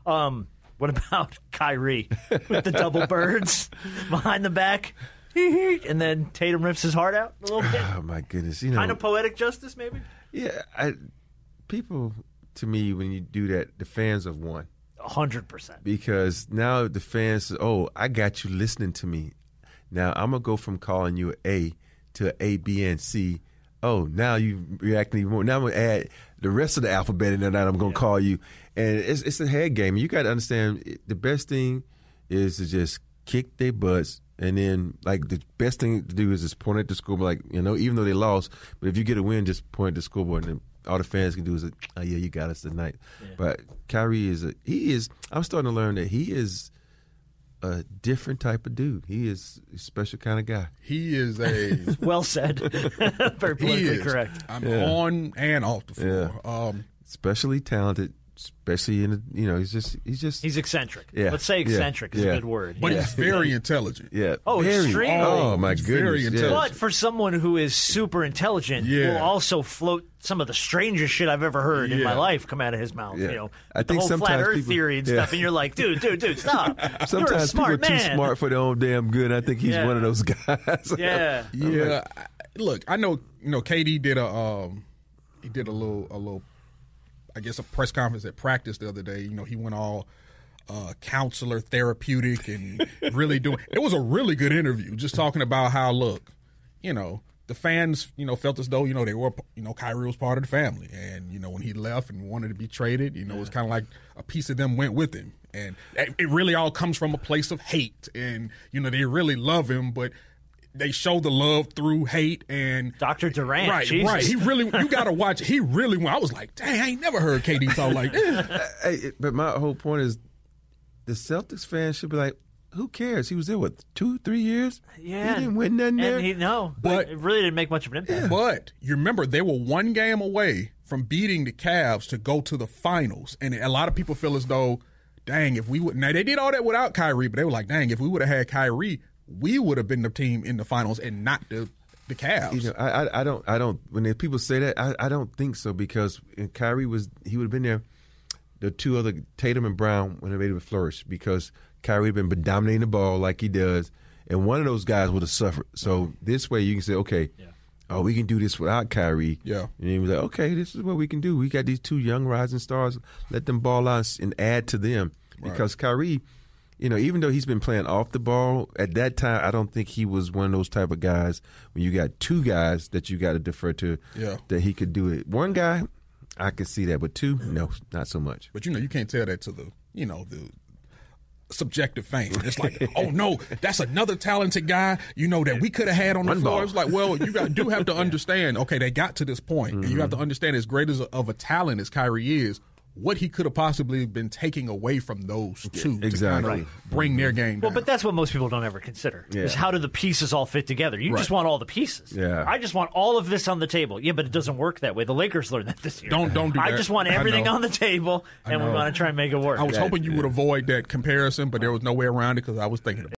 What about Kyrie with the double birds behind the back? And then Tatum rips his heart out a little bit. Oh, my goodness. Kind of poetic justice, maybe? Yeah. People, to me, when you do that, the fans have won. 100%. Because now the fans say, oh, I got you listening to me. Now I'm going to go from calling you an A to an A, B, and C. Oh, now you reacting even more. Now I'm going to add the rest of the alphabet in there that I'm going to call you. And it's a head game. You got to understand the best thing is to just kick their butts. And then, like, the best thing to do is just point at the scoreboard, like, even though they lost, but if you get a win, just point at the scoreboard, and then all the fans can do is, oh, yeah, you got us tonight. Yeah. But Kyrie I'm starting to learn that he is a different type of dude. He is a special kind of guy. He is a... Well said. Very politically correct. I'm on and off the floor. Yeah. Especially talented. Especially in he's eccentric. Yeah. Let's say eccentric is a good word. But he's very intelligent. Yeah. Oh, extremely. Oh, my goodness. Very intelligent. But for someone who is super intelligent, will also float some of the strangest shit I've ever heard in my life come out of his mouth. Yeah. I think the whole flat Earth theory and stuff, and you're like, dude, stop. Sometimes you're a smart people are man. too smart for their own damn good. I think he's one of those guys. Yeah. Yeah. Look, I know. KD did a little. I guess a press conference at practice the other day. He went all counselor, therapeutic, and really doing. It was a really good interview, just talking about how the fans, felt as though they were, Kyrie was part of the family, and when he left and wanted to be traded, it was kind of like a piece of them went with him, and it really all comes from a place of hate, and they really love him, but they show the love through hate and Dr. Durant. Right, Jesus. right. He really, you got to watch. He really went. I was like, dang, I ain't never heard KD talk like this. But my whole point is, the Celtics fans should be like, who cares? He was there, 2-3 years? Yeah. He didn't win nothing there. But it really didn't make much of an impact. But you remember, they were one game away from beating the Cavs to go to the finals. And a lot of people feel as though, dang, if we would. Now, they did all that without Kyrie, but they were like, dang, if we would have had Kyrie, we would have been the team in the finals and not the Cavs. I don't. When people say that, I don't think so, because Kyrie he would have been there. The two other, Tatum and Brown, would have made it flourish, because Kyrie had been dominating the ball like he does, and one of those guys would have suffered. So this way, you can say, okay, we can do this without Kyrie. Yeah, and he was like, okay, this is what we can do. We got these two young rising stars. Let them ball out and add to them, because Kyrie. Even though he's been playing off the ball, at that time, I don't think he was one of those type of guys when you got two guys that you got to defer to, that he could do it. One guy, I could see that, but two, no, not so much. But, you can't tell that to the subjective fan. It's like, oh, no, that's another talented guy, that we could have had on the floor. It's like, well, you do have to understand, okay, they got to this point, and you have to understand, as great of a talent as Kyrie is, what he could have possibly been taking away from those two to kind of bring their game down. Well, but that's what most people don't ever consider, is how do the pieces all fit together? You just want all the pieces. Yeah. I just want all of this on the table. Yeah, but it doesn't work that way. The Lakers learned that this year. Don't do that. I just want everything on the table, and we want to try and make it work. I was hoping you would avoid that comparison, but there was no way around it, because I was thinking about it.